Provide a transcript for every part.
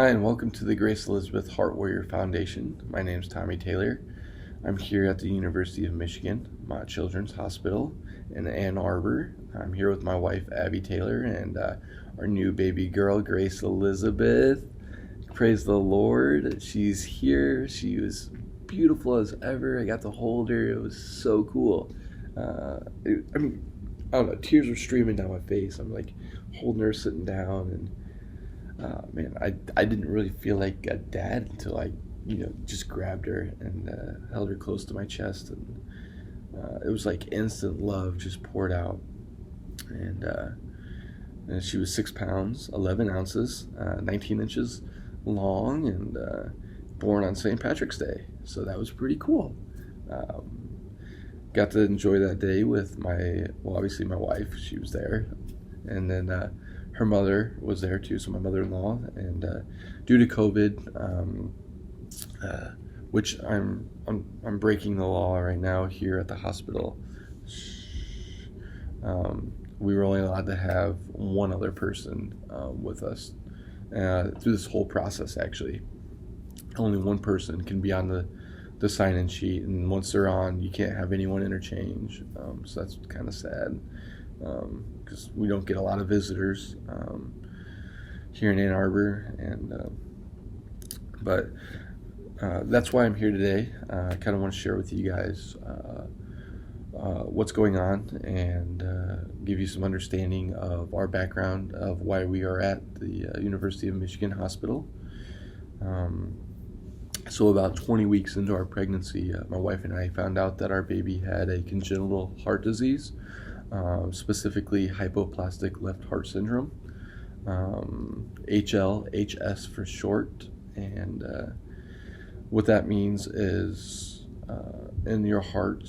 Hi, and welcome to the Grace Elizabeth Heart Warrior Foundation. My name is Tommy Taylor. I'm here at the University of Michigan, Mott Children's Hospital in Ann Arbor. I'm here with my wife, Abby Taylor, and our new baby girl, Grace Elizabeth. Praise the Lord. She's here. She was beautiful as ever. I got to hold her. It was so cool. I don't know, tears were streaming down my face. I'm like holding her, sitting down, and I didn't really feel like a dad until I, just grabbed her and held her close to my chest, and it was like instant love just poured out. And she was 6 pounds, 11 ounces, 19 inches long, and born on St. Patrick's Day. So that was pretty cool. Got to enjoy that day with obviously my wife. She was there, and then her mother was there too, so my mother-in-law. And due to COVID, which I'm breaking the law right now here at the hospital, we were only allowed to have one other person with us through this whole process. Actually, only one person can be on the sign-in sheet, and once they're on, you can't have anyone interchange. So that's kind of sad. Because we don't get a lot of visitors here in Ann Arbor, but that's why I'm here today. I kind of want to share with you guys what's going on and give you some understanding of our background of why we are at the University of Michigan Hospital. So about 20 weeks into our pregnancy, my wife and I found out that our baby had a congenital heart disease. Specifically hypoplastic left heart syndrome, HS for short. And what that means is in your heart,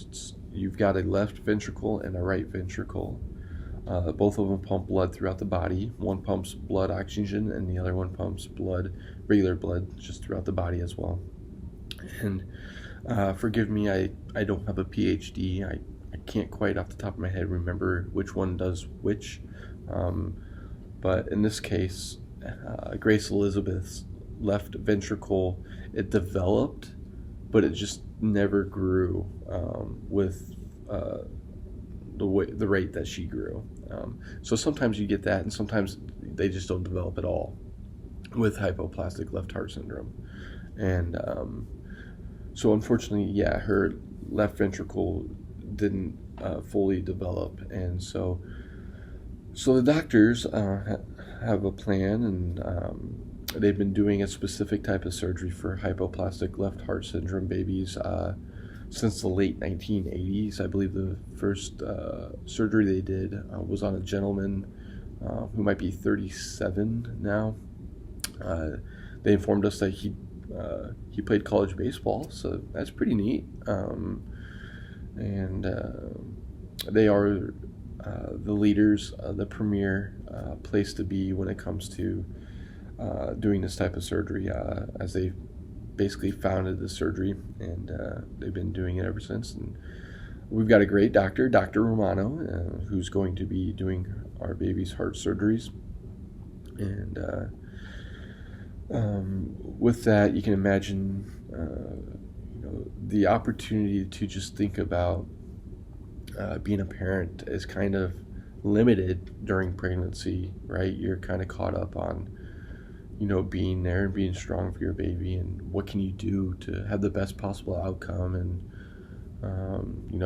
you've got a left ventricle and a right ventricle. Both of them pump blood throughout the body. One pumps blood oxygen, and the other one pumps regular blood, just throughout the body as well. And forgive me, I don't have a PhD. I can't quite off the top of my head remember which one does which, but in this case, Grace Elizabeth's left ventricle, it developed, but it just never grew with the rate that she grew. So sometimes you get that, and sometimes they just don't develop at all with hypoplastic left heart syndrome. And so unfortunately, her left ventricle didn't fully develop, and so the doctors have a plan, and they've been doing a specific type of surgery for hypoplastic left heart syndrome babies since the late 1980s. I believe the first surgery they did was on a gentleman who might be 37 now. They informed us that he played college baseball, so that's pretty neat. And they are the leaders, the premier place to be when it comes to doing this type of surgery, as they basically founded the surgery, and they've been doing it ever since. And we've got a great doctor, Dr. Romano, who's going to be doing our baby's heart surgeries. And with that, you can imagine the opportunity to just think about being a parent is kind of limited during pregnancy, right? You're kind of caught up on, being there and being strong for your baby, and what can you do to have the best possible outcome. And,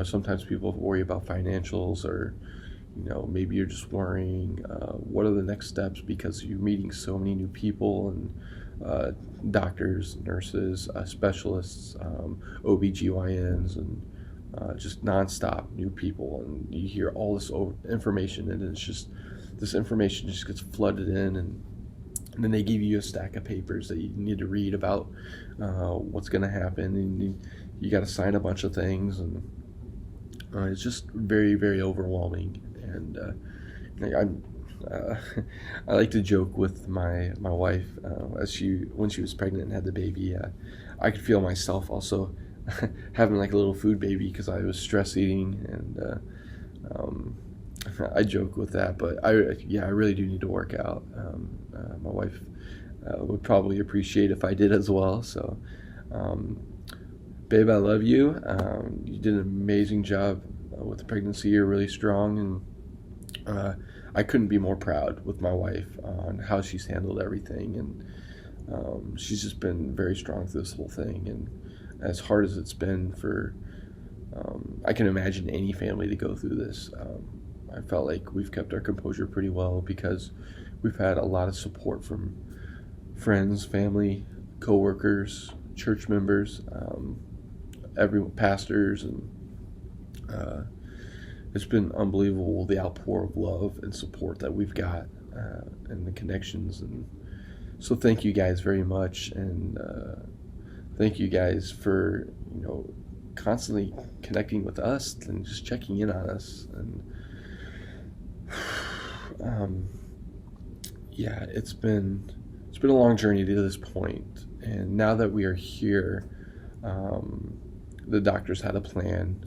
sometimes people worry about financials, or, maybe you're just worrying, what are the next steps, because you're meeting so many new people, and doctors, nurses, specialists, OBGYNs, and just nonstop new people, and you hear all this information, and it's just, this information just gets flooded in, and then they give you a stack of papers that you need to read about what's going to happen, and you got to sign a bunch of things, and it's just very, very overwhelming. And I like to joke with my wife when she was pregnant and had the baby. I could feel myself also having like a little food baby, because I was stress eating, and I joke with that, but I really do need to work out. My wife would probably appreciate if I did as well. So, um, babe, I love you. You did an amazing job with the pregnancy. You're really strong, and I couldn't be more proud with my wife on how she's handled everything. And she's just been very strong through this whole thing. And as hard as it's been for, I can imagine any family to go through this. I felt like we've kept our composure pretty well because we've had a lot of support from friends, family, coworkers, church members, pastors, and it's been unbelievable the outpour of love and support that we've got, and the connections. And so thank you guys very much, and thank you guys for constantly connecting with us and just checking in on us. And yeah, it's been a long journey to this point, and now that we are here, the doctors had a plan.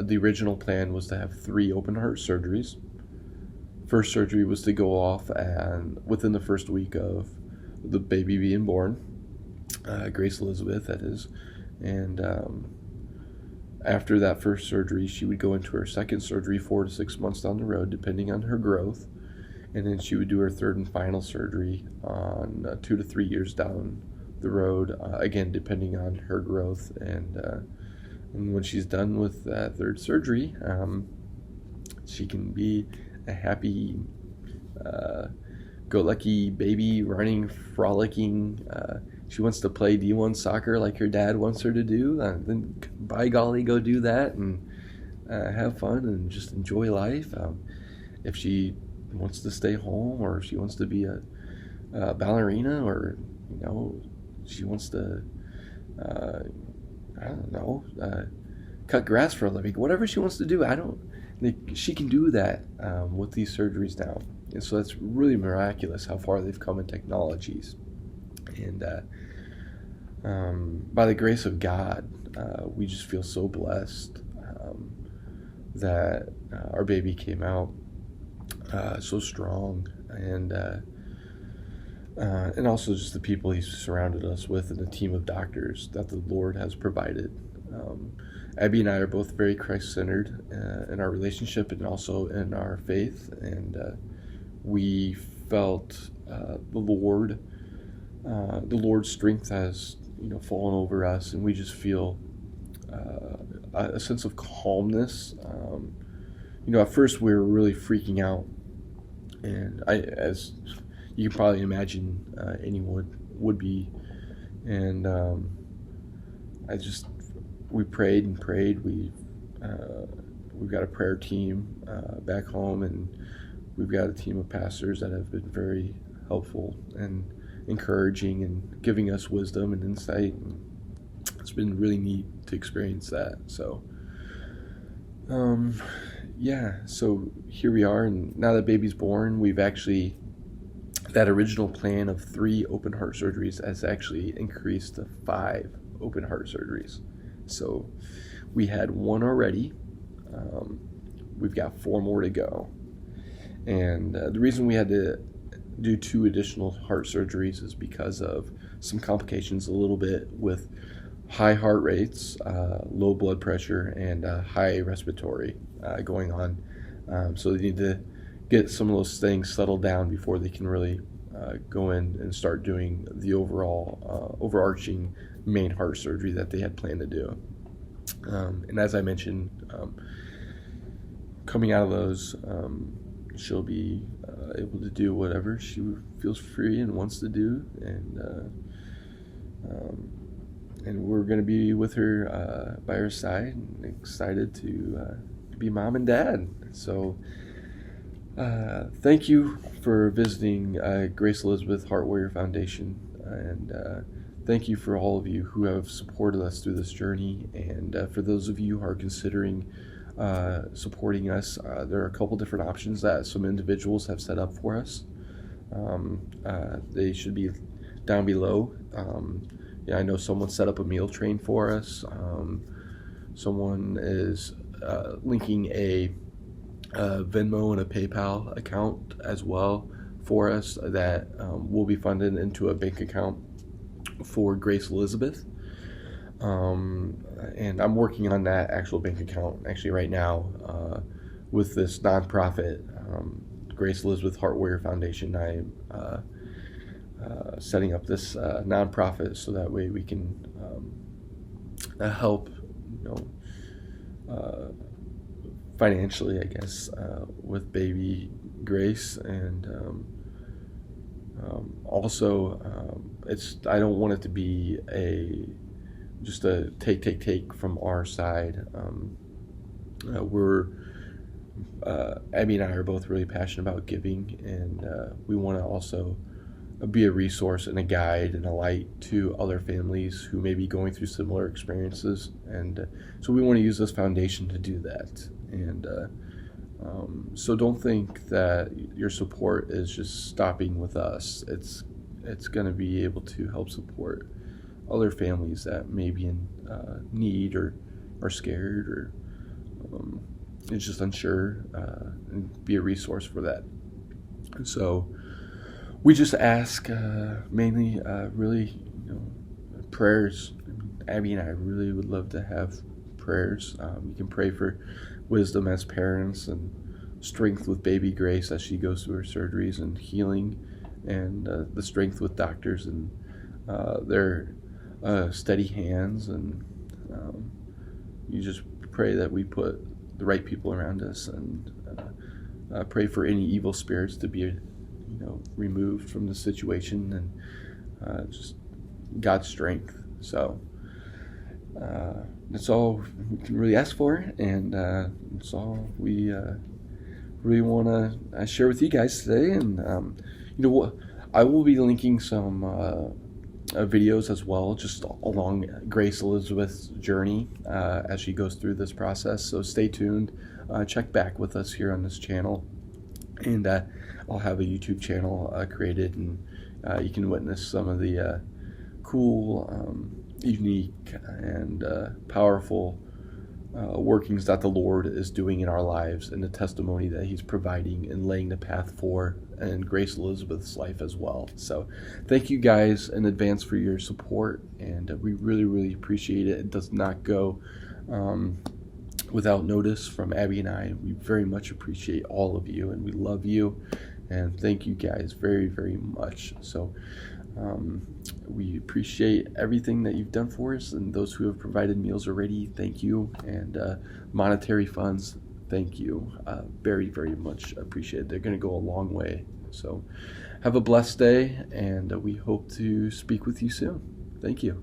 The original plan was to have 3 open heart surgeries. First surgery was to go off and within the first week of the baby being born, Grace Elizabeth, that is, and after that first surgery, she would go into her second surgery 4 to 6 months down the road, depending on her growth. And then she would do her third and final surgery on 2 to 3 years down the road, again, depending on her growth. And when she's done with that third surgery, she can be a happy, go-lucky baby, running, frolicking. She wants to play D1 soccer like her dad wants her to do. Then, by golly, go do that and have fun and just enjoy life. If she wants to stay home, or she wants to be a ballerina, or she wants to cut grass for a living, whatever she wants to do, she can do that with these surgeries now. And so that's really miraculous how far they've come in technologies. And by the grace of God, we just feel so blessed that our baby came out so strong, and also just the people He's surrounded us with, and the team of doctors that the Lord has provided. Abby and I are both very Christ-centered in our relationship and also in our faith, and we felt the Lord's strength has fallen over us, and we just feel a sense of calmness. At first we were really freaking out, and as you can probably imagine, anyone would be. And we prayed and prayed. We've got a prayer team back home, and we've got a team of pastors that have been very helpful and encouraging and giving us wisdom and insight. And it's been really neat to experience that. So so here we are, and now that baby's born, we've actually, that original plan of 3 open heart surgeries has actually increased to 5 open heart surgeries. So we had 1 already. We've got 4 more to go. And the reason we had to do 2 additional heart surgeries is because of some complications a little bit with high heart rates, low blood pressure, and high respiratory going on. So they need to get some of those things settled down before they can really go in and start doing the overall overarching main heart surgery that they had planned to do. And as I mentioned, coming out of those, she'll be able to do whatever she feels free and wants to do, and we're going to be with her by her side, and excited to be mom and dad. So thank you for visiting Grace Elizabeth Heart Warrior Foundation, and thank you for all of you who have supported us through this journey. And for those of you who are considering supporting us, there are a couple different options that some individuals have set up for us. They should be down below. I know someone set up a meal train for us. Someone is linking a Venmo and a PayPal account as well for us that will be funded into a bank account for Grace Elizabeth. And I'm working on that actual bank account actually right now with this nonprofit, Grace Elizabeth Heart Warrior Foundation. I'm setting up this nonprofit so that way we can help, financially, I guess, with baby Grace, and also I don't want it to be just a take from our side. Abby and I are both really passionate about giving, and we want to also be a resource and a guide and a light to other families who may be going through similar experiences. And so we want to use this foundation to do that. And so don't think that your support is just stopping with us. It's going to be able to help support other families that may be in need or are scared or is just unsure, and be a resource for that. And so we just ask mainly really prayers. Abby and I really would love to have prayers. You can pray for wisdom as parents and strength with baby Grace as she goes through her surgeries, and healing, and the strength with doctors and their steady hands. And you just pray that we put the right people around us, and pray for any evil spirits to be removed from the situation, and just God's strength. So that's all we can really ask for, and that's all we really want to share with you guys today. And I will be linking some videos as well, just along Grace Elizabeth's journey as she goes through this process. So stay tuned. Check back with us here on this channel, and I'll have a YouTube channel created, and you can witness some of the cool, unique, and powerful workings that the Lord is doing in our lives, and the testimony that He's providing and laying the path for in Grace Elizabeth's life as well. So thank you guys in advance for your support, and we really, really appreciate it. It does not go without notice from Abby and I. We very much appreciate all of you, and we love you, and thank you guys very, very much. So we appreciate everything that you've done for us, and those who have provided meals already, thank you, and monetary funds, thank you. Very, very much appreciated. They're going to go a long way. So have a blessed day, and we hope to speak with you soon. Thank you.